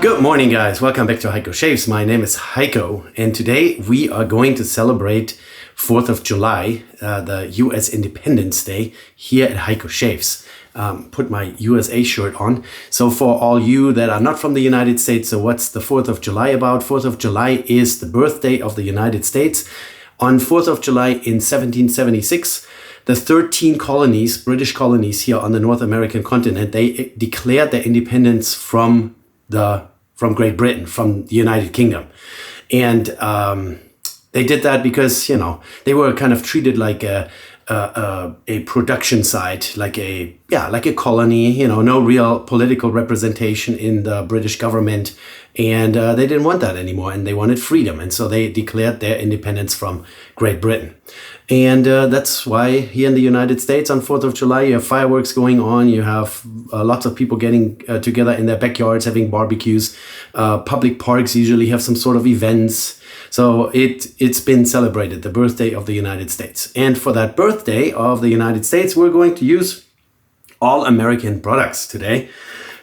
Good morning, guys. Welcome back to Heiko Shaves. My name is Heiko, and today we are going to celebrate 4th of July, the US Independence Day, here at Heiko Shaves. Put my USA shirt on. So for all you that are not from the United States, so what's the 4th of July about? 4th of July is the birthday of the United States. On 4th of July in 1776, the 13 colonies, British colonies here on the North American continent, they declared their independence from Great Britain, from the United Kingdom. And they did that because, you know, they were kind of treated like a production site, like a colony, you know, no real political representation in the British government. And they didn't want that anymore, and they wanted freedom. And so they declared their independence from Great Britain. And that's why here in the United States on 4th of July, you have fireworks going on. You have lots of people getting together in their backyards, having barbecues. Public parks usually have some sort of events. So it's been celebrated, the birthday of the United States. And for that birthday of the United States, we're going to use all American products today.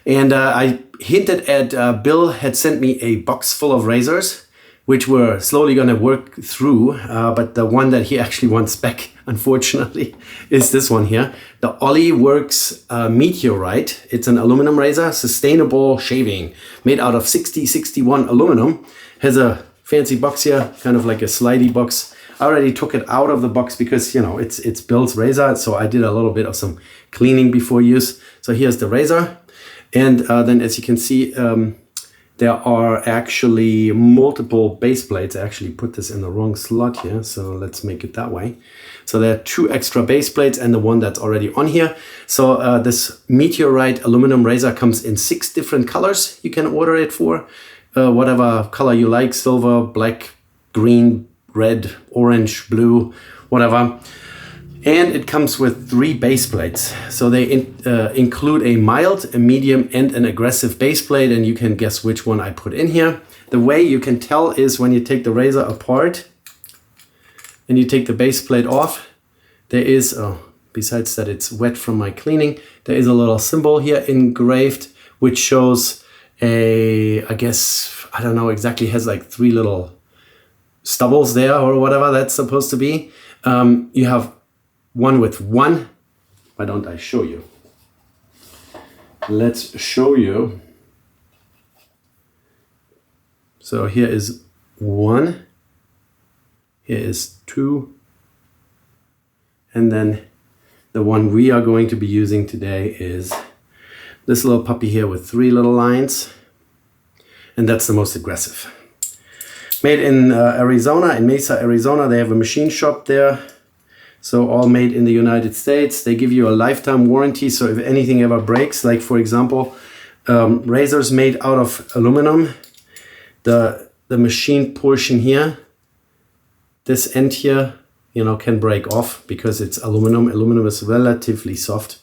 And I hinted at Bill had sent me a box full of razors, which we're slowly going to work through. But the one that he actually wants back, unfortunately, is this one here. The Oliworks Meteorite. It's an aluminum razor, sustainable shaving, made out of 6061 aluminum. Has a fancy box here, kind of like a slidey box. I already took it out of the box because, you know, it's Bill's razor. So I did a little bit of some cleaning before use. So here's the razor. And then as you can see, there are actually multiple base plates. I actually put this in the wrong slot here, so let's make it that way. So there are 2 extra base plates and the one that's already on here. So this Meteorite aluminum razor comes in 6 different colors. You can order it for whatever color you like: silver, black, green, red, orange, blue, whatever. And it comes with 3 base plates. So they include a mild, a medium, and an aggressive base plate. And you can guess which one I put in here. The way you can tell is when you take the razor apart and you take the base plate off, there is, besides that it's wet from my cleaning, there is a little symbol here engraved, which shows I guess, I don't know exactly, has like 3 little stubbles there or whatever that's supposed to be. You have one with 1. Why don't I show you? Let's show you. So here is 1. Here is 2. And then the one we are going to be using today is this little puppy here with 3 little lines. And that's the most aggressive. Made in Arizona, in Mesa, Arizona. They have a machine shop there. So all made in the United States. They give you a lifetime warranty. So if anything ever breaks, like for example, razors made out of aluminum, the machine portion here, this end here, you know, can break off because it's aluminum. Aluminum is relatively soft.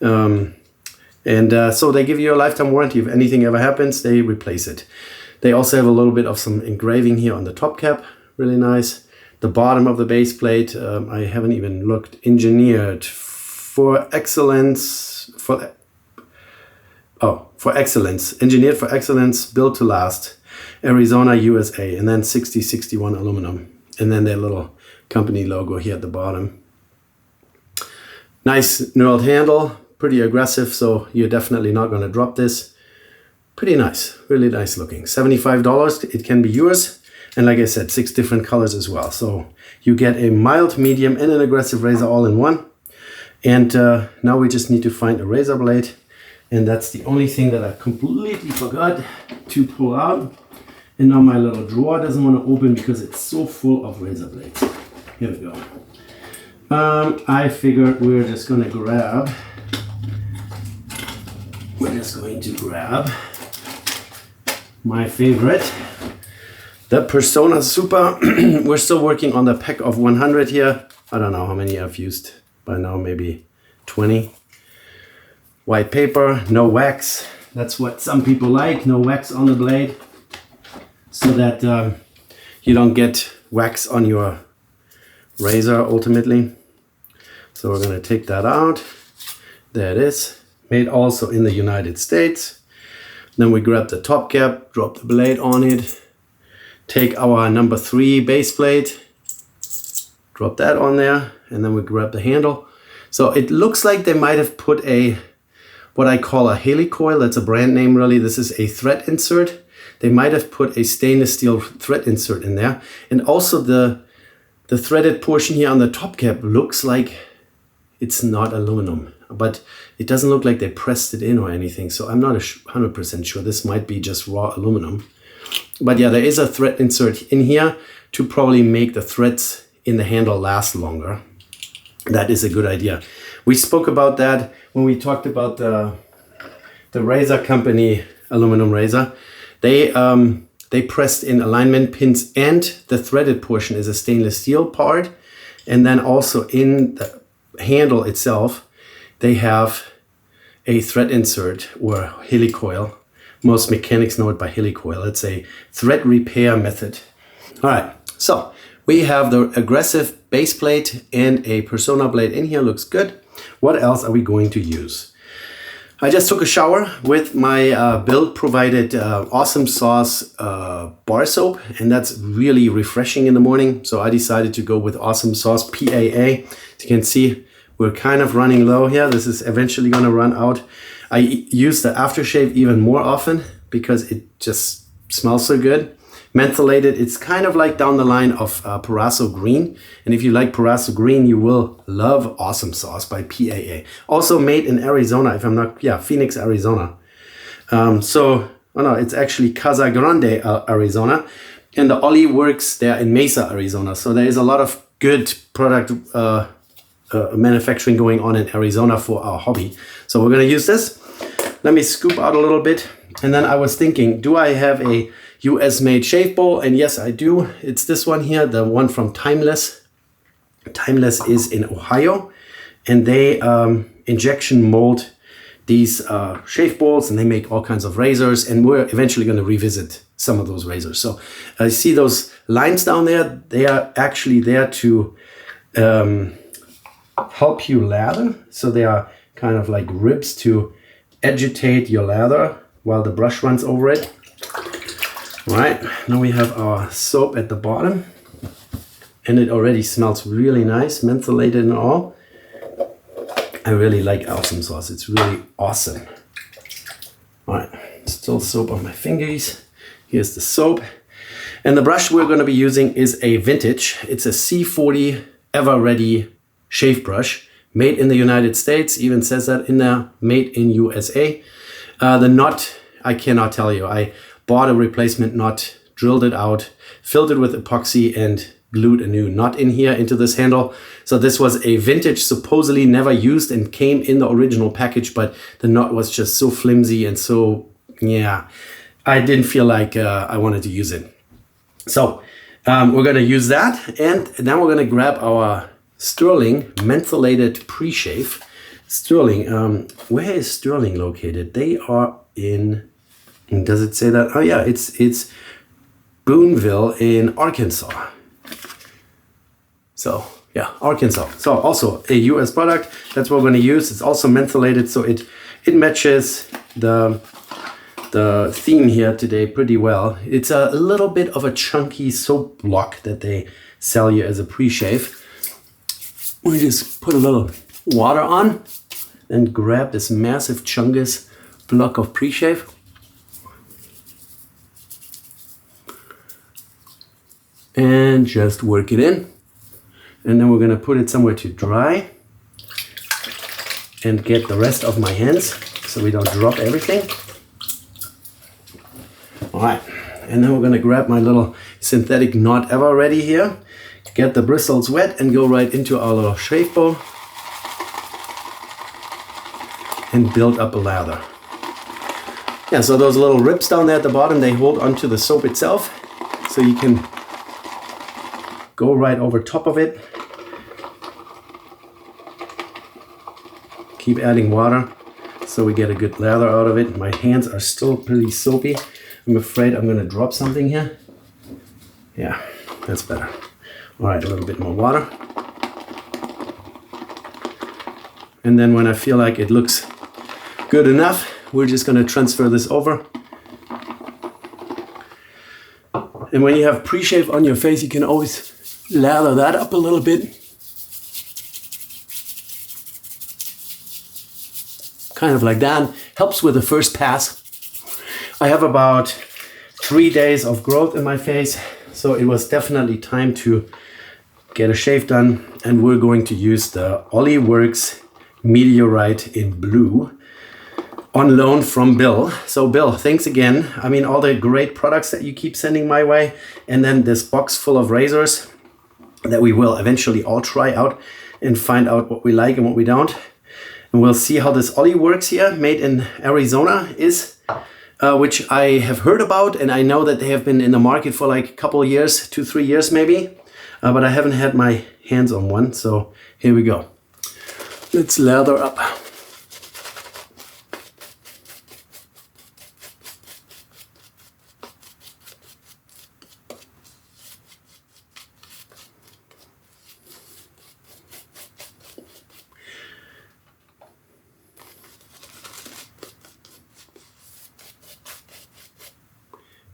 So they give you a lifetime warranty. If anything ever happens, they replace it. They also have a little bit of some engraving here on the top cap. Really nice. The bottom of the base plate, I haven't even looked. Engineered for excellence. For excellence. Engineered for excellence. Built to last. Arizona, USA. And then 6061 aluminum. And then their little company logo here at the bottom. Nice knurled handle. Pretty aggressive, so you're definitely not going to drop this. Pretty nice. Really nice looking. $75. It can be yours. And like I said, 6 different colors as well. So you get a mild, medium, and an aggressive razor all in one. And now we just need to find a razor blade. And that's the only thing that I completely forgot to pull out. And now my little drawer doesn't want to open because it's so full of razor blades. Here we go. I figured we're just going to grab my favorite, the Persona Super. We're still working on the pack of 100 here. I don't know how many I've used by now, maybe 20. White paper, no wax. That's what some people like, no wax on the blade, so that you don't get wax on your razor ultimately. So we're going to take that out. There it is. Made also in the United States. Then we grab the top cap, drop the blade on it, take our number 3 base plate, drop that on there, and then we grab the handle. So it looks like they might have put what I call a helicoil. That's a brand name really. This is a thread insert. They might have put a stainless steel thread insert in there. And also the threaded portion here on the top cap looks like it's not aluminum, but it doesn't look like they pressed it in or anything. So I'm not 100% sure. This might be just raw aluminum. But yeah, there is a thread insert in here to probably make the threads in the handle last longer. That is a good idea. We spoke about that when we talked about the razor company, aluminum razor. They pressed in alignment pins, and the threaded portion is a stainless steel part. And then also in the handle itself, they have a thread insert or helicoil. Most mechanics know it by helicoil. It's a thread repair method. All right, so we have the aggressive base plate and a persona blade in here. Looks good. What else are we going to use? I just took a shower with my Build provided Awesome Sauce bar soap, and that's really refreshing in the morning. So I decided to go with Awesome Sauce PAA. As you can see, we're kind of running low here. This is eventually going to run out. I use the aftershave even more often because it just smells so good. Mentholated, it's kind of like down the line of Paraso Green. And if you like Paraso Green, you will love Awesome Sauce by PAA. Also made in Arizona, if I'm not, yeah, Phoenix, Arizona. It's actually Casa Grande, Arizona. And the Ollie works there in Mesa, Arizona. So there is a lot of good product manufacturing going on in Arizona for our hobby. So we're gonna use this. Let me scoop out a little bit. And then I was thinking, do I have a US made shave bowl? And yes, I do. It's this one here, the one from Timeless. Timeless is in Ohio, and they injection mold these shave bowls, and they make all kinds of razors, and we're eventually going to revisit some of those razors. So I see those lines down there. They are actually there to help you lather. So they are kind of like ribs to agitate your lather while the brush runs over it. All right, now we have our soap at the bottom, and it already smells really nice, mentholated and all. I really like Awesome Sauce. It's really awesome. All right, still soap on my fingers. Here's the soap. And the brush we're going to be using is a vintage. It's a C40 Ever Ready shave brush, made in the United States. Even says that in there, made in USA. The knot, I cannot tell you. I bought a replacement knot, drilled it out, filled it with epoxy, and glued a new knot in here into this handle. So this was a vintage, supposedly never used, and came in the original package, but the knot was just so flimsy and so, yeah, I didn't feel like I wanted to use it. So we're gonna use that, and then we're gonna grab our Sterling mentholated pre-shave. Sterling, where is Sterling located? They are in, does it say that? Oh yeah, it's Boonville in Arkansas. So yeah, Arkansas. So also a US product. That's what we're going to use. It's also mentholated, so it matches the theme here today pretty well. It's a little bit of a chunky soap block that they sell you as a pre-shave. We just put a little water on and grab this massive chungus block of pre-shave. And just work it in. And then we're gonna put it somewhere to dry and get the rest of my hands so we don't drop everything. All right, and then we're gonna grab my little synthetic knot Ever Ready here, get the bristles wet, and go right into our little shave bowl and build up a lather. Yeah, so those little ribs down there at the bottom, they hold onto the soap itself, so you can go right over top of it. Keep adding water so we get a good lather out of it. My hands are still pretty soapy. I'm afraid I'm gonna drop something here. Yeah, that's better. All right, a little bit more water. And then when I feel like it looks good enough, we're just gonna transfer this over And when you have pre-shave on your face, you can always lather that up a little bit. Kind of like that. Helps with the first pass. I have about 3 days of growth in my face, so it was definitely time to get a shave done. And we're going to use the Oliworks Meteorite in blue on loan from Bill. So Bill, thanks again. I mean, all the great products that you keep sending my way, and then this box full of razors that we will eventually all try out and find out what we like and what we don't. And we'll see how this Ollie works here, made in Arizona is, which I have heard about, and I know that they have been in the market for like a couple of years, 2-3 years maybe, but I haven't had my hands on one. So here we go. Let's lather up.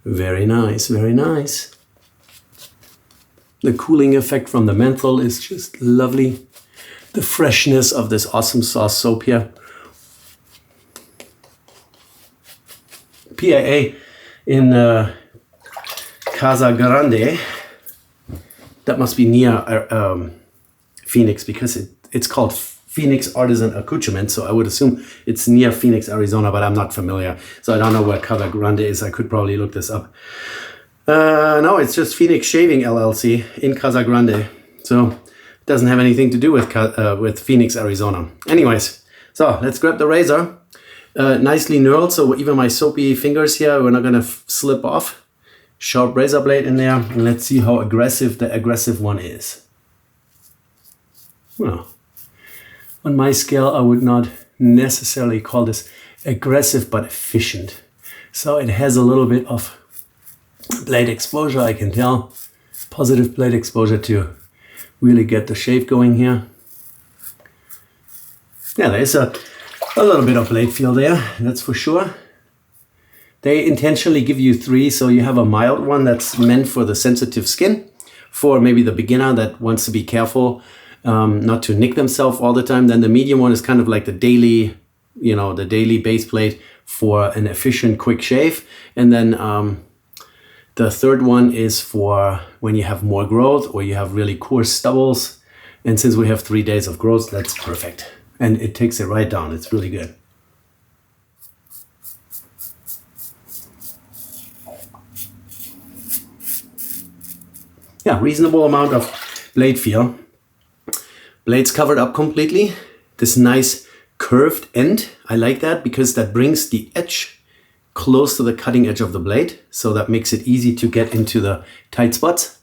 Very nice, very nice. The cooling effect from the menthol is just lovely. The freshness of this awesome sauce soap here. PIA in Casa Grande. That must be near Phoenix, because it's called Phoenix Artisan Accoutrement, so I would assume it's near Phoenix, Arizona, but I'm not familiar, so I don't know where Casa Grande is. I could probably look this up. No, it's just Phoenix Shaving LLC in Casa Grande, so it doesn't have anything to do with Phoenix, Arizona. Anyways, so let's grab the razor. Nicely knurled, so even my soapy fingers here, we're not gonna slip off. Sharp razor blade in there, and let's see how aggressive the aggressive one is. Well, on my scale, I would not necessarily call this aggressive, but efficient. So it has a little bit of blade exposure, I can tell. Positive blade exposure to really get the shave going here. Yeah, there's a little bit of blade feel there, that's for sure. They intentionally give you 3, so you have a mild one that's meant for the sensitive skin, for maybe the beginner that wants to be careful not to nick themselves all the time. Then the medium one is kind of like the daily, the daily base plate for an efficient quick shave. And then the third one is for when you have more growth or you have really coarse stubbles. And since we have 3 days of growth, that's perfect. And it takes it right down. It's really good. Yeah, reasonable amount of blade feel. Blades covered up completely. This nice curved end. I like that because that brings the edge close to the cutting edge of the blade. So that makes it easy to get into the tight spots.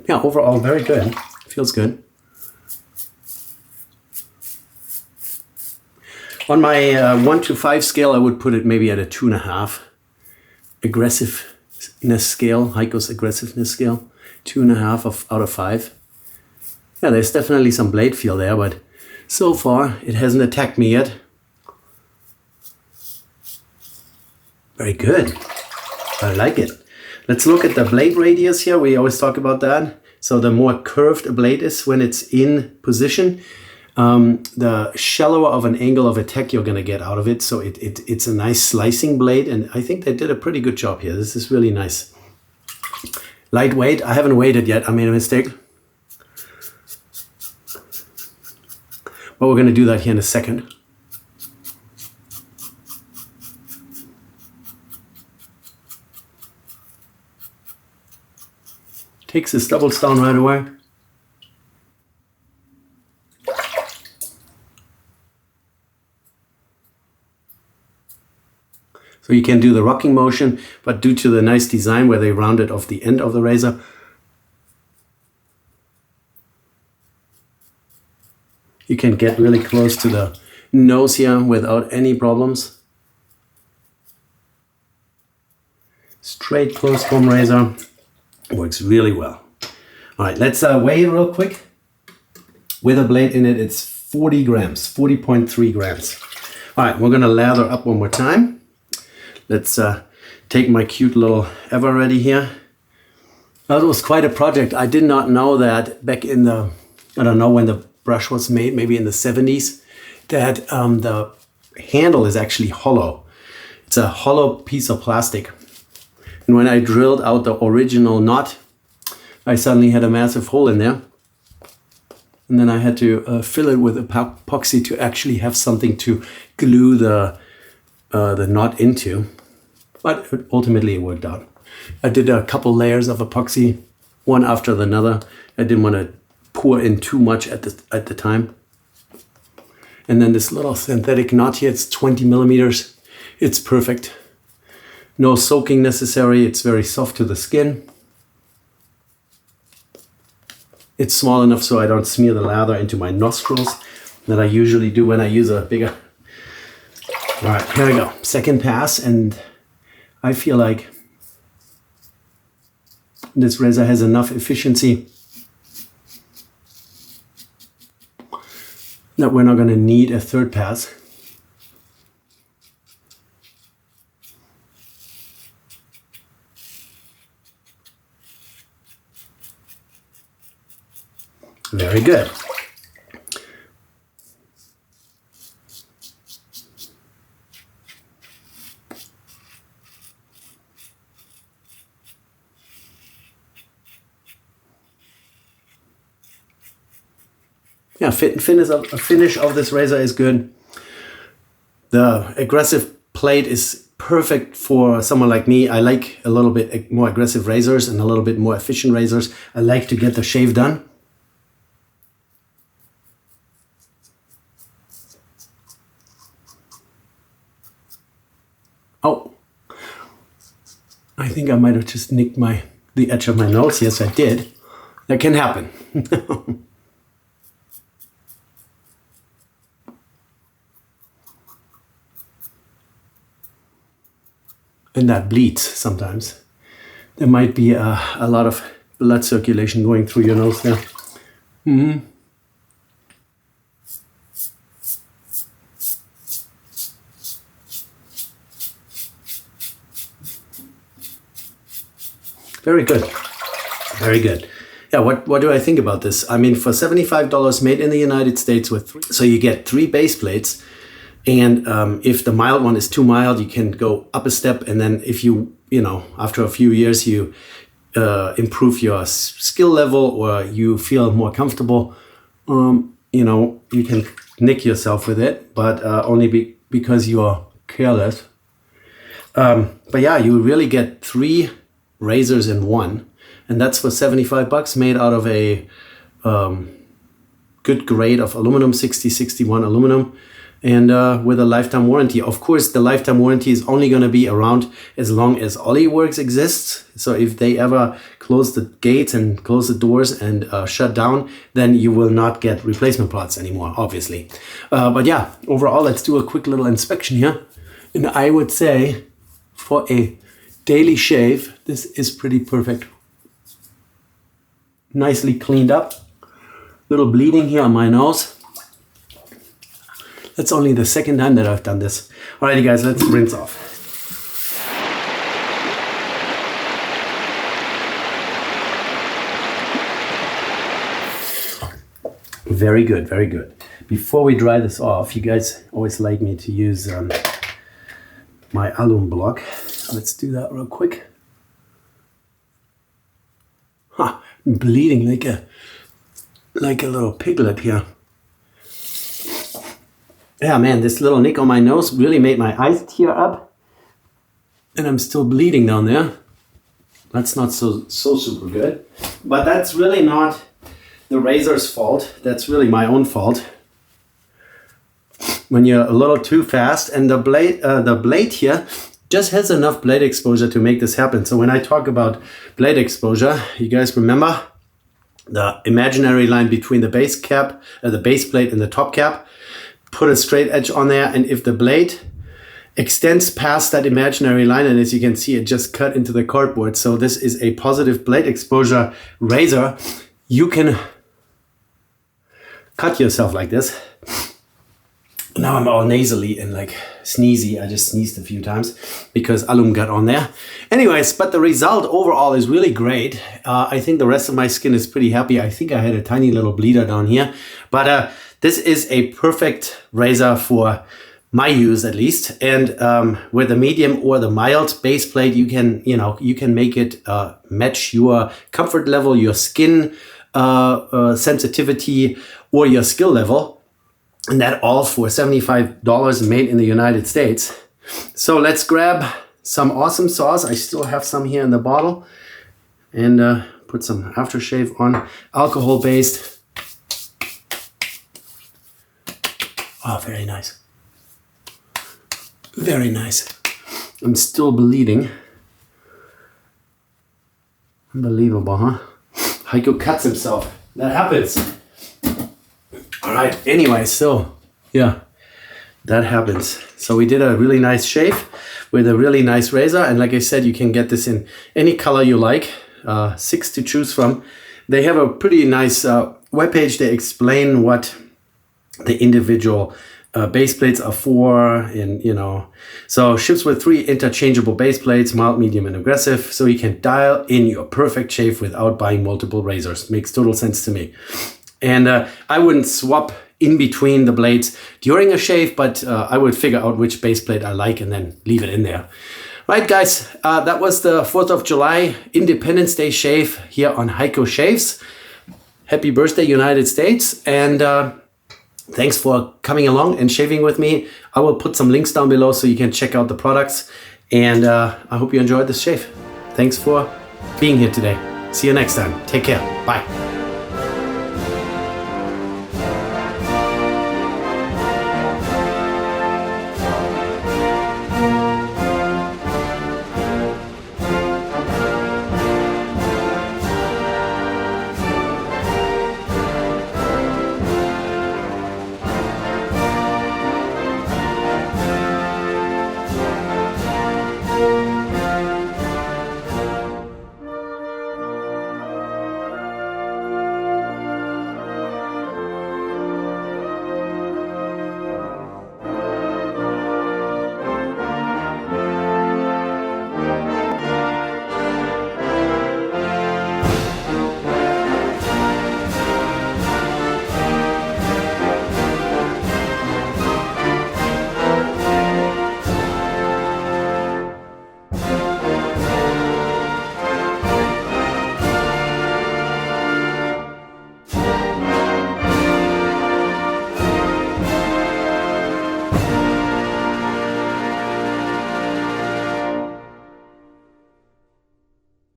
Yeah, overall very good. Feels good. On my 1 to 5 scale, I would put it maybe at a 2.5. Aggressiveness scale, Heiko's aggressiveness scale, 2.5 out of 5. Yeah, there's definitely some blade feel there, but so far it hasn't attacked me yet. Very good. I like it. Let's look at the blade radius here. We always talk about that. So the more curved a blade is when it's in position, the shallower of an angle of attack you're going to get out of it. So it's a nice slicing blade, and I think they did a pretty good job here. This is really nice. Lightweight. I haven't weighed it yet. I made a mistake. But we're going to do that here in a second. Takes the stubbles down right away. So you can do the rocking motion, but due to the nice design where they rounded off the end of the razor, you can get really close to the nose here without any problems. Straight close comb razor works really well. All right, let's weigh it real quick. With a blade in it, it's 40 grams, 40.3 grams. All right, we're gonna lather up one more time. Let's take my cute little Ever Ready here. That was quite a project. I did not know that back in the, I don't know when the brush was made, maybe in the 70s, that the handle is actually hollow. It's a hollow piece of plastic. And when I drilled out the original knot, I suddenly had a massive hole in there. And then I had to fill it with epoxy to actually have something to glue the knot into. But ultimately it worked out. I did a couple layers of epoxy, one after another. I didn't want to pour in too much at the time. And then this little synthetic knot here, it's 20 millimeters. It's perfect. No soaking necessary. It's very soft to the skin. It's small enough so I don't smear the lather into my nostrils that I usually do when I use a bigger. All right, here we go. Second pass, and I feel like this razor has enough efficiency that we're not going to need a third pass. Very good. Yeah, finish of this razor is good. The aggressive plate is perfect for someone like me. I like a little bit more aggressive razors and a little bit more efficient razors. I like to get the shave done. Oh, I think I might have just nicked the edge of my nose. Yes, I did. That can happen. And that bleeds sometimes. There might be a lot of blood circulation going through your nose there. Mm-hmm. Very good. Very good. Yeah, what do I think about this? I mean, for $75 made in the United States with so you get 3 base plates. And if the mild one is too mild, you can go up a step. And then if you after a few years, you improve your skill level or you feel more comfortable, you can nick yourself with it, but only because you are careless. But yeah, you really get 3 razors in one. And that's for $75 made out of a good grade of aluminum, 6061 aluminum. And with a lifetime warranty. Of course, the lifetime warranty is only going to be around as long as Oliworks exists. So if they ever close the gates and close the doors and shut down, then you will not get replacement parts anymore, obviously. But yeah, overall, let's do a quick little inspection here. And I would say for a daily shave, this is pretty perfect. Nicely cleaned up. Little bleeding here on my nose. That's only the second time that I've done this. Alrighty guys, let's rinse off. Very good, very good. Before we dry this off, you guys always like me to use my alum block. Let's do that real quick. I'm bleeding like a little piglet here. Yeah, man, this little nick on my nose really made my eyes tear up. And I'm still bleeding down there. That's not so super good. But that's really not the razor's fault. That's really my own fault. When you're a little too fast, and the blade here just has enough blade exposure to make this happen. So when I talk about blade exposure, you guys remember the imaginary line between the base cap, the base plate and the top cap. Put a straight edge on there, and if the blade extends past that imaginary line, and as you can see, it just cut into the cardboard. So this is a positive blade exposure razor. you can cut yourself like this. Now I'm all nasally and like sneezy. I just sneezed a few times because alum got on there. Anyways, but the result overall is really great. I think the rest of my skin is pretty happy. I think I had a tiny little bleeder down here, but this is a perfect razor for my use at least. And with the medium or the mild base plate, you can make it match your comfort level, your skin sensitivity, or your skill level. And that all for $75 made in the United States. So let's grab some awesome sauce. I still have some here in the bottle. And put some aftershave on, alcohol based. Oh, very nice. Very nice. I'm still bleeding. Unbelievable, huh? Heiko cuts himself. That happens. All right, anyway, so yeah, that happens. So we did a really nice shave with a really nice razor. And like I said, you can get this in any color you like, 6 to choose from. They have a pretty nice webpage. They explain what the individual base plates are for, and so ships with 3 interchangeable base plates, mild, medium, and aggressive, so you can dial in your perfect shave without buying multiple razors. Makes total sense to me. And I wouldn't swap in between the blades during a shave, but I would figure out which base plate I like and then leave it in there. Right, guys, that was the 4th of July Independence Day shave here on Heiko Shaves. Happy birthday, United States. And thanks for coming along and shaving with me. I will put some links down below so you can check out the products. And I hope you enjoyed this shave. Thanks for being here today. See you next time. Take care. Bye.